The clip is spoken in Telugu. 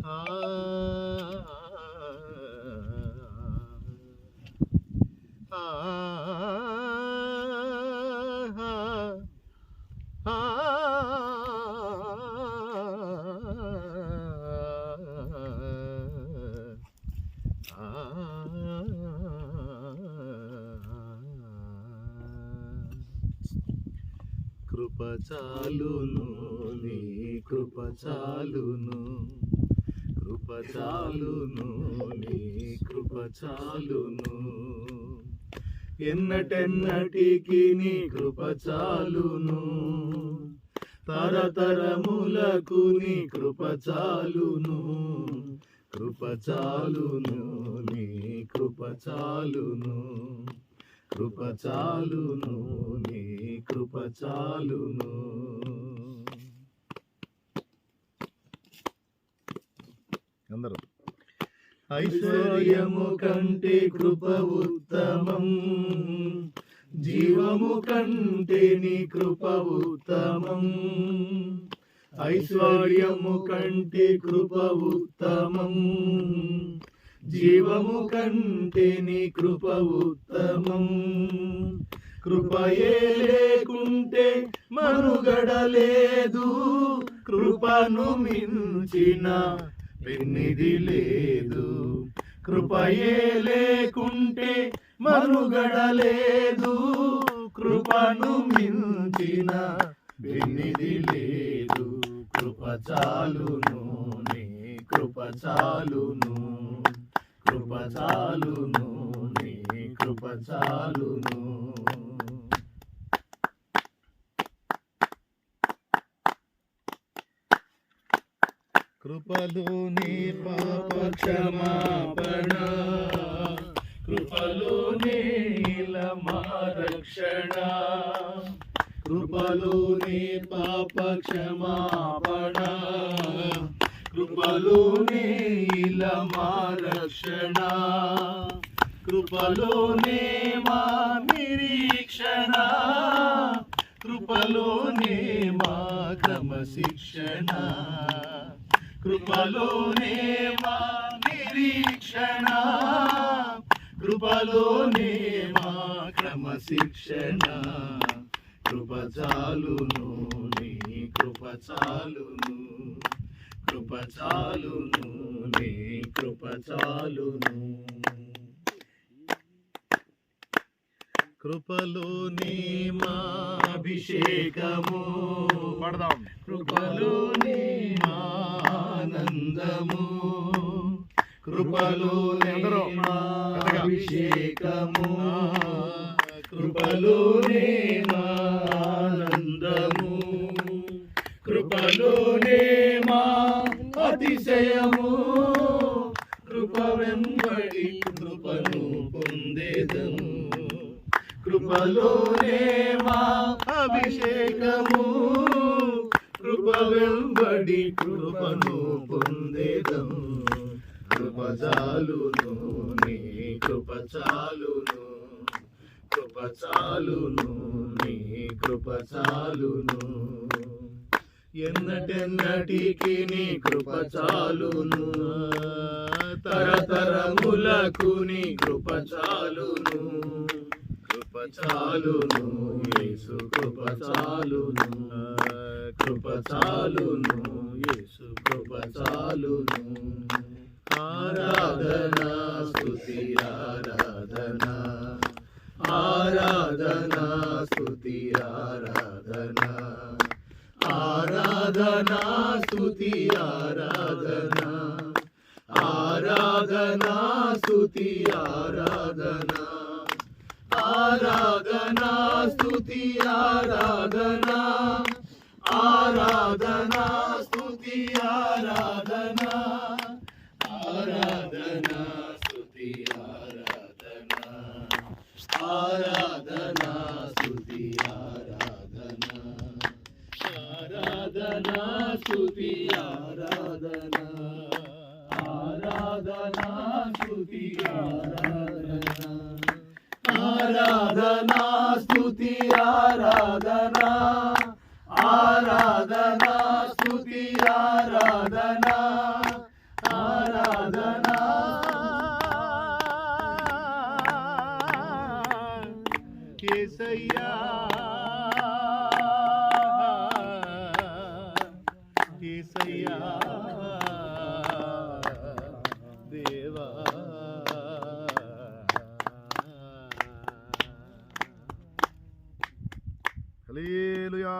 ఆ కృప చాలును, నీ కృప చాలును, కృప చాలును, నీ కృప చాలును, ఎన్నటెన్నటికి నీ కృప చాలును, తరతరములకు నీ కృప చాలును, కృప చాలును, నీ కృప చాలును, కృప చాలును, నీ కృప చాలును. అందరూ ఐశ్వర్యము కంటే కృప ఉత్తమం, జీవము కంటే నీ కృప ఉత్తమం, ఐశ్వర్యము కంటే కృప ఉత్తమం, జీవము కంటే నీ కృప ఉత్తమం, కృపయే లేకుంటే మనుగడ లేదు, కృపను మించిన పెన్నిది లేదు, కృపయే లేకుంటే మనుగడ లేదు, కృపను మించిన పెన్నిది లేదు, కృప చాలును, నీ కృప చాలును, కృప చాలును, నీ కృప చాలును. కృపలోనే పాప క్షమాపణ, కృపలోనే మా రక్షణ, కృపలోనే పాప క్షమాపణ, కృపలోనే మా రక్షణ, కృపలోనే మా నిరీక్షణ, కృపలోనే మా క్రమశిక్షణ, కృపలోనే మా నిరీక్షణ, కృపలోనే మా క్రమశిక్షణ, కృప చాలును, నీ కృప చాలును, కృప చాలును, నీ కృప చాలును. కృపలోనే మా అభిషేకము పడదాం, కృపలోనే మా ఆనందము, కృపలోనే మా అభిషేకము, కృపలోనే మా ఆనందము, కృపలోనే మా అతిశయము, కృప వెంబడి కృపను పొందేదము, కృపలోనే మా అభిషేకము, కృప వెంబడి కృపను పొందేదము, కృప చాలును, నీ కృప చాలును, కృప చాలును, నీ కృప చాలును, ఎన్నటెన్నటికి నీ కృప చాలును, తరతరములకు నీ కృప చాలును, కృప చాలును, యేసు కృప చాలును, కృప చాలును, యేసు కృప చాలును. ఆరాధన స్తుతి ఆరాధన, ఆరాధన స్తుతి ఆరాధన, ఆరాధన స్తుతి ఆరాధన, ఆరాధన స్తుతి ఆరాధన, ఆరాధన స్తుతి ఆరాధన, ఆరాధన స్తుతి ఆరాధన, ఆరాధన స్తుతి ఆరాధన, ఆరాధన స్తుతి ఆరాధన, ఆరాధన స్తుతి ఆరాధన, ఆరాధన స్తుతి ఆరాధన, ఆరాధన స్తుతి ఆరాధన, ఆరాధన స్తుతి ఆరాధన, యేసయ్యా యేసయ్యా దేవా హల్లెలూయా.